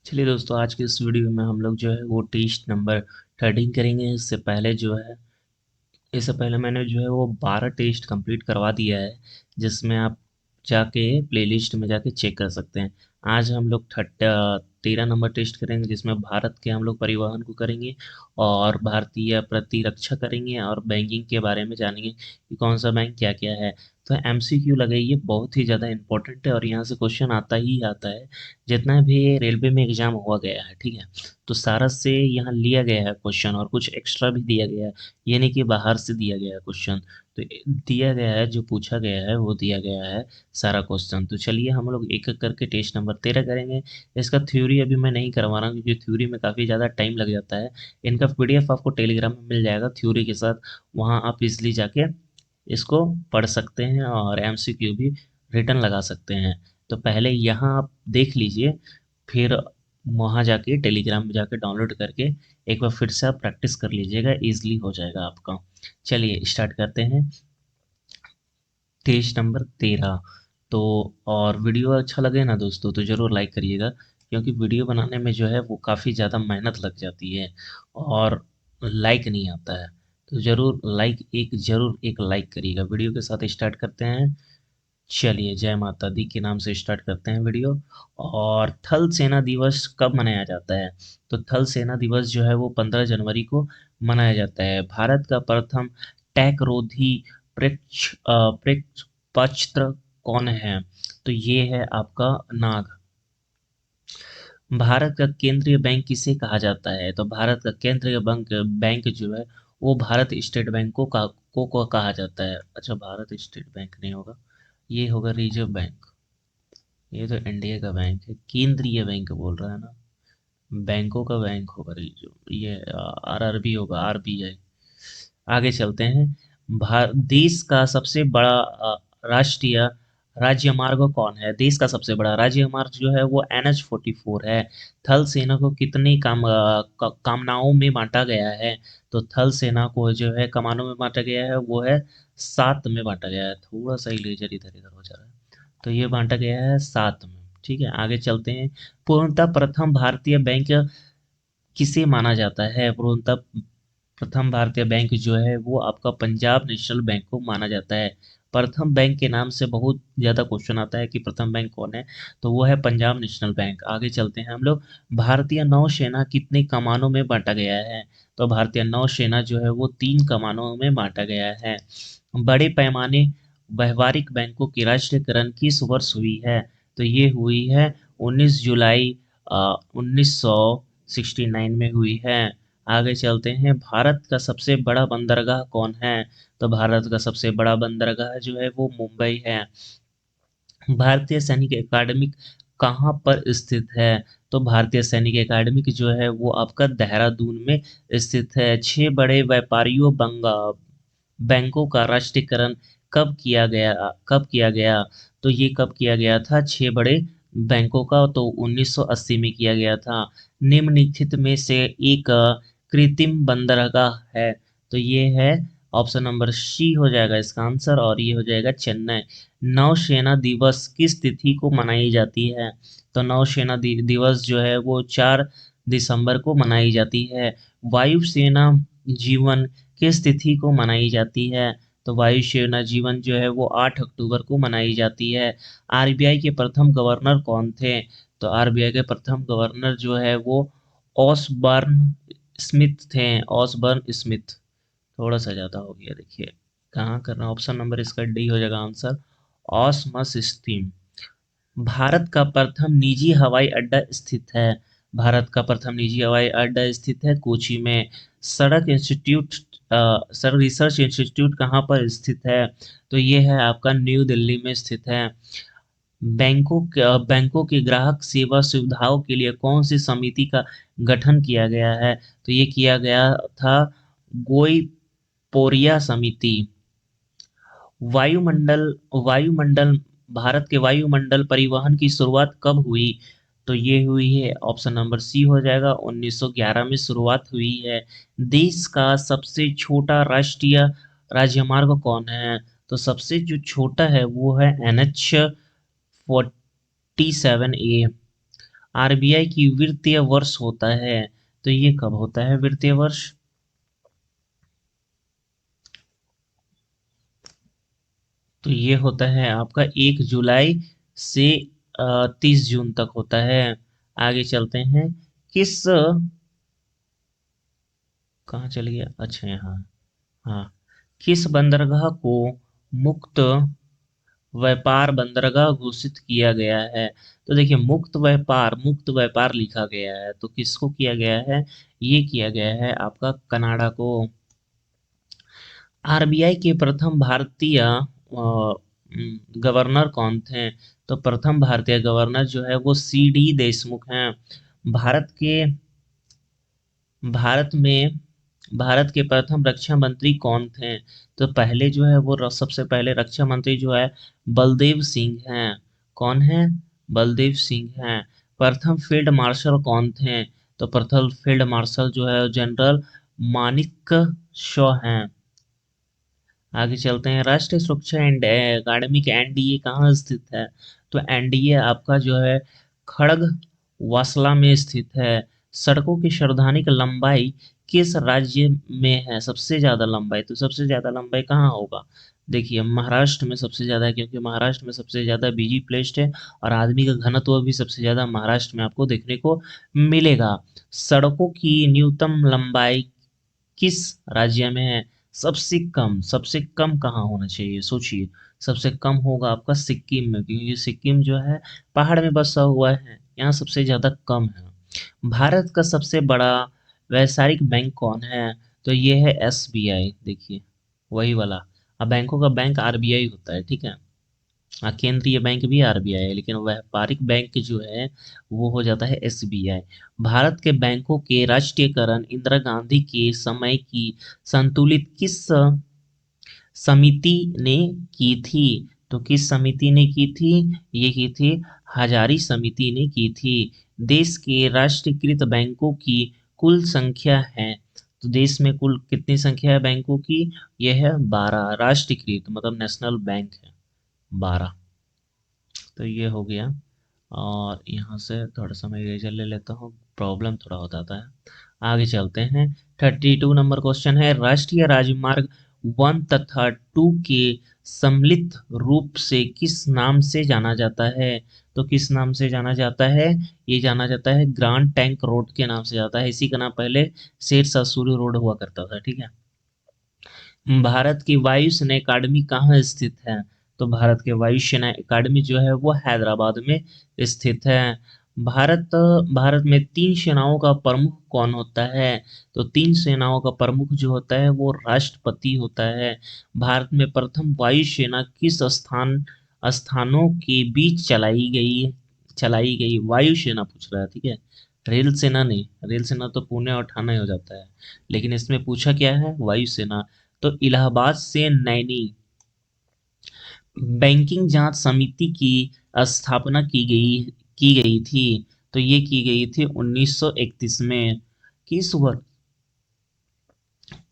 चलिए दोस्तों, आज के इस वीडियो में हम लोग जो है वो टेस्ट नंबर 13 करेंगे। इससे पहले मैंने जो है वो 12 टेस्ट कंप्लीट करवा दिया है, जिसमें आप जाके प्लेलिस्ट में जाके चेक कर सकते हैं। आज हम लोग 13 नंबर टेस्ट करेंगे, जिसमें भारत के हम लोग परिवहन को करेंगे और भारतीय प्रतिरक्षा करेंगे और बैंकिंग के बारे में जानेंगे कि कौन सा बैंक क्या क्या है। तो एमसीक्यू लगे, ये बहुत ही ज़्यादा इंपॉर्टेंट है और यहाँ से क्वेश्चन आता ही आता है। जितना भी रेलवे में एग्जाम हुआ गया है, ठीक है, तो सारा से यहाँ लिया गया है क्वेश्चन और कुछ एक्स्ट्रा भी दिया गया है। ये नहीं कि बाहर से दिया गया है क्वेश्चन। तो दिया गया है, जो पूछा गया है वो दिया गया है सारा क्वेश्चन। तो चलिए हम लोग एक एक करके टेस्ट नंबर 13 करेंगे। इसका थ्योरी अभी मैं नहीं करवा रहा हूँ, क्योंकि थ्योरी में काफ़ी ज़्यादा टाइम लग जाता है। इनका पीडीएफ आपको टेलीग्राम में मिल जाएगा थ्योरी के साथ। वहाँ आप इजली जाके इसको पढ़ सकते हैं और एमसीक्यू भी रिटर्न लगा सकते हैं। तो पहले यहाँ आप देख लीजिए, फिर वहाँ जाके टेलीग्राम में जाके डाउनलोड करके एक बार फिर से आप प्रैक्टिस कर लीजिएगा, ईजिली हो जाएगा आपका। चलिए स्टार्ट करते हैं। Test number 13। तो और वीडियो अच्छा लगे ना दोस्तों तो ज़रूर लाइक करिएगा, क्योंकि वीडियो बनाने में जो है वो काफ़ी ज़्यादा मेहनत लग जाती है और लाइक नहीं आता है। तो ज़रूर एक लाइक करिएगा। वीडियो के साथ स्टार्ट करते हैं। चलिए, जय माता दी के नाम से स्टार्ट करते हैं वीडियो। और थल सेना दिवस कब मनाया जाता है? तो थल सेना दिवस जो है वो 15 जनवरी को मनाया जाता है। भारत का प्रथम टैंकरोधी प्रेक्षपत्र कौन है? तो ये है आपका नाग। भारत का केंद्रीय बैंक किसे कहा जाता है? तो भारत का केंद्रीय बैंक बैंक जो है वो भारत स्टेट बैंक को कहा जाता है। अच्छा, भारत स्टेट बैंक नहीं होगा, ये होगा रिजर्व बैंक। ये तो इंडिया का बैंक है, केंद्रीय बैंक बोल रहा है ना। बैंकों का बैंक होगा रिजर्व, ये आरआरबी होगा, आरबीआई। आगे चलते हैं। देश का सबसे बड़ा राष्ट्रीय राज्यमार्ग कौन है? देश का सबसे बड़ा राज्यमार्ग जो है वो NH-44 है। थल सेना को कितनी कामनाओं में बांटा गया है? तो थल सेना को जो है कमानों में बांटा गया है वो है 7 में बांटा गया है। थोड़ा सा इरेजर इधर इधर हो जा रहा है। तो ये बांटा गया है 7 में। ठीक है, आगे चलते हैं। पूर्णतः प्रथम भारतीय बैंक किसे माना जाता है? पूर्णतः प्रथम भारतीय बैंक जो है वो आपका पंजाब नेशनल बैंक को माना जाता है। प्रथम बैंक के नाम से बहुत ज़्यादा क्वेश्चन आता है कि प्रथम बैंक कौन है, तो वो है पंजाब नेशनल बैंक। आगे चलते हैं हम लोग। भारतीय नौसेना कितने कमानों में बांटा गया है? तो भारतीय नौसेना जो है वो 3 कमानों में बांटा गया है। बड़े पैमाने व्यवहारिक बैंकों की राष्ट्रीयकरण किस वर्ष हुई है? तो ये हुई है 19 जुलाई 1969 में हुई है। आगे चलते हैं। भारत का सबसे बड़ा बंदरगाह कौन है? तो भारत का सबसे बड़ा बंदरगाह जो है वो मुंबई है। भारतीय सैनिक अकादमी कहाँ पर स्थित है? तो भारतीय सैनिक अकादमी जो है वो आपका देहरादून में स्थित है। 6 बड़े व्यापारियों बैंकों का राष्ट्रीयकरण कब किया गया? तो ये कब किया गया था 6 बड़े बैंकों का? तो 1980 में किया गया था। निम्नलिखित में से एक कृत्रिम बंदरगाह है। तो ये है ऑप्शन नंबर सी हो जाएगा इसका आंसर, और ये हो जाएगा चेन्नई। नौसेना दिवस किस तिथि को मनाई जाती है? तो नौसेना दिवस जो है वो 4 दिसंबर को मनाई जाती है। वायुसेना जीवन किस तिथि को मनाई जाती है? तो वायुसेना जीवन जो है वो 8 अक्टूबर को मनाई जाती है। आरबीआई के प्रथम गवर्नर कौन थे? तो आरबीआई के प्रथम गवर्नर जो है वो ऑसबर्न स्मिथ थे। Osborne Smith. थोड़ा सा ज़्यादा हो गया, देखिए कहाँ करना। ऑप्शन नंबर इसका डी हो जाएगा आंसर, ऑसमस स्टीम। भारत का प्रथम निजी हवाई अड्डा स्थित है। भारत का प्रथम निजी हवाई अड्डा स्थित है कोची में। सड़क इंस्टीट्यूट सर रिसर्च इंस्टीट्यूट कहाँ पर स्थित है? तो ये है आपका न्यू दिल्ली में स्थित है। बैंकों के ग्राहक सेवा सुविधाओं के लिए कौन सी समिति का गठन किया गया है? तो ये किया गया था गोई पोरिया समिति। वायुमंडल वायुमंडल भारत के वायुमंडल परिवहन की शुरुआत कब हुई? तो ये हुई है ऑप्शन नंबर सी हो जाएगा, 1911 में शुरुआत हुई है। देश का सबसे छोटा राष्ट्रीय राजमार्ग कौन है? तो सबसे जो छोटा है वो है NH-47A। आरबीआई की वित्तीय वर्ष होता है, तो ये कब होता है वित्तीय वर्ष? तो ये होता है आपका 1 जुलाई से 30 जून तक होता है। आगे चलते हैं। किस कहाँ चल गया, अच्छा यहाँ। हाँ, किस बंदरगाह को मुक्त व्यापार बंदरगाह घोषित किया गया है? तो देखिए, मुक्त व्यापार लिखा गया है, तो किसको किया गया है? ये किया गया है आपका कनाडा को। आरबीआई के प्रथम भारतीय गवर्नर कौन थे? तो प्रथम भारतीय गवर्नर जो है वो सी डी देशमुख हैं। भारत के भारत में भारत के प्रथम रक्षा मंत्री कौन थे? तो पहले जो है वो सबसे पहले रक्षा मंत्री जो है बलदेव सिंह हैं। कौन है? बलदेव सिंह हैं। प्रथम फील्ड मार्शल कौन थे? तो प्रथम फील्ड मार्शल जो है जनरल मानिक शॉ हैं। आगे चलते हैं। राष्ट्रीय सुरक्षा अकादमिक एनडीए कहाँ स्थित है? तो एनडीए आपका जो है खड़ग वासला में स्थित है। सड़कों की सर्वाधिक लंबाई किस राज्य में है? सबसे ज्यादा लंबाई, तो सबसे ज्यादा लंबाई कहाँ होगा? देखिए, महाराष्ट्र में सबसे ज्यादा है, क्योंकि महाराष्ट्र में सबसे ज्यादा बिजी प्लेस्ड है और आदमी का घनत्व भी सबसे ज्यादा महाराष्ट्र में आपको देखने को मिलेगा। सड़कों की न्यूनतम लंबाई किस राज्य में है? सबसे कम कहाँ होना चाहिए, सोचिए। सबसे कम होगा आपका सिक्किम में, क्योंकि सिक्किम जो है पहाड़ में बसा हुआ है, यहाँ सबसे ज्यादा कम है। भारत का सबसे बड़ा व्यावसायिक बैंक कौन है? तो ये है एसबीआई। देखिए, वही वाला। अब बैंकों का बैंक आरबीआई होता है, ठीक है। हाँ, केंद्रीय बैंक भी आरबीआई है, लेकिन व्यापारिक बैंक जो है वो हो जाता है एसबीआई। भारत के बैंकों के राष्ट्रीयकरण इंदिरा गांधी के समय की संतुलित किस समिति ने की थी? तो किस समिति ने की थी? ये की थी हजारी समिति ने की थी। देश के राष्ट्रीयकृत बैंकों की कुल संख्या है। तो देश में कुल कितनी संख्या है बैंकों की? यह है 12। राष्ट्रीयकृत मतलब नेशनल बैंक है 12। तो ये हो गया। और यहाँ से थोड़ा सा मैं इरेजर ले लेता हूँ, प्रॉब्लम थोड़ा हो जाता है। आगे चलते हैं। 32 नंबर क्वेश्चन है, राष्ट्रीय राजमार्ग 1 तथा 2 के सम्मिलित रूप से किस नाम से जाना जाता है? तो किस नाम से जाना जाता है? ये जाना जाता है ग्रांड टैंक रोड के नाम से जाता है। इसी का नाम पहले शेरशाह सूरी रोड हुआ करता था, ठीक है। भारत की वायुसेना अकादमी कहाँ स्थित है? तो भारत के वायुसेना अकादमी जो है वो हैदराबाद में स्थित है। भारत भारत में 3 सेनाओं का प्रमुख कौन होता है? तो 3 सेनाओं का प्रमुख जो होता है वो राष्ट्रपति होता है। भारत में प्रथम वायुसेना किस स्थानों के बीच चलाई गई वायुसेना पूछ रहा है, ठीक है। रेल सेना नहीं, रेल सेना तो पुणे और ठाणे हो जाता है, लेकिन इसमें पूछा क्या है? वायुसेना। तो इलाहाबाद से नैनी बैंकिंग जांच समिति की स्थापना की गई थी। तो ये की गई थी 1931 में। किस वर्ष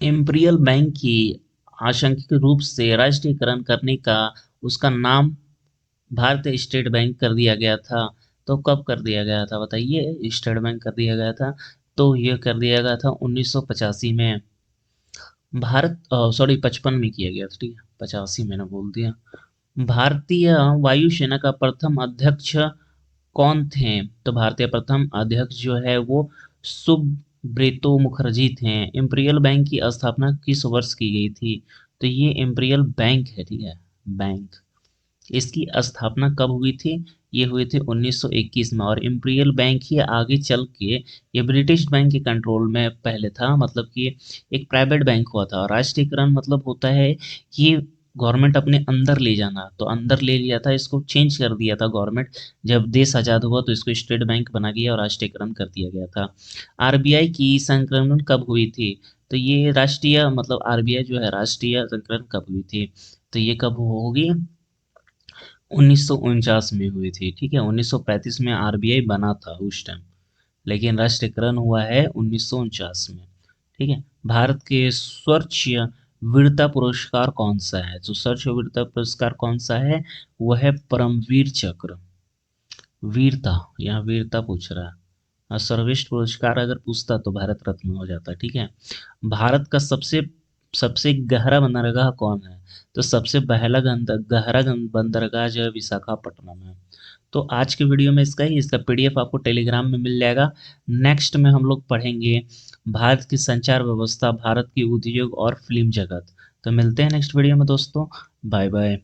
इंपीरियल बैंक की आंशिक रूप से राष्ट्रीयकरण करने का उसका नाम भारतीय स्टेट बैंक कर दिया गया था? तो कब कर दिया गया था बताइए? स्टेट बैंक कर दिया गया था, तो ये कर दिया गया था 1985 में। भारत सॉरी 55 में किया गया था, ठीक है, 85 मैंने बोल दिया। भारतीय वायुसेना का प्रथम अध्यक्ष कौन थे? तो भारतीय प्रथम अध्यक्ष जो है वो सुब्रतो मुखर्जी थे। इंपीरियल बैंक की स्थापना किस वर्ष की गई थी? तो ये इंपीरियल बैंक है, ठीक है, बैंक। इसकी स्थापना कब हुई थी? ये हुई थी 1921 में। और इंपीरियल बैंक ही आगे चल के ये ब्रिटिश बैंक के कंट्रोल में पहले था, मतलब कि एक प्राइवेट बैंक हुआ था। और राष्ट्रीयकरण मतलब होता है कि गवर्नमेंट अपने अंदर ले जाना, तो अंदर ले लिया था, इसको चेंज कर दिया था गवर्नमेंट। जब देश आज़ाद हुआ तो इसको स्टेट बैंक बना दिया और राष्ट्रीयकरण कर दिया गया था। आरबीआई की संक्रमण कब हुई थी? तो ये राष्ट्रीय मतलब आरबीआई जो है राष्ट्रीय संक्रमण कब हुई थी? तो ये कब होगी? 1949 में हुई थी, ठीक है। 1935 में आरबीआई बना था उस टाइम, लेकिन राष्ट्रीयकरण हुआ है 1949 में, ठीक है। भारत के स्वच्छ वीरता पुरस्कार कौन सा है? तो स्वच्छ वीरता पुरस्कार कौन सा है? वह है परमवीर चक्र। वीरता, यहाँ वीरता पूछ रहा है। सर्वश्रेष्ठ पुरस्कार अगर पूछता तो भारत रत्न हो जाता, ठीक है। भारत का सबसे सबसे गहरा बंदरगाह कौन है? तो सबसे पहला गहरा बंदरगाह जो है विशाखापट्टनम है। तो आज के वीडियो में इसका ही, इसका पीडीएफ आपको टेलीग्राम में मिल जाएगा। नेक्स्ट में हम लोग पढ़ेंगे भारत की संचार व्यवस्था, भारत की उद्योग और फिल्म जगत। तो मिलते हैं नेक्स्ट वीडियो में दोस्तों। Bye bye.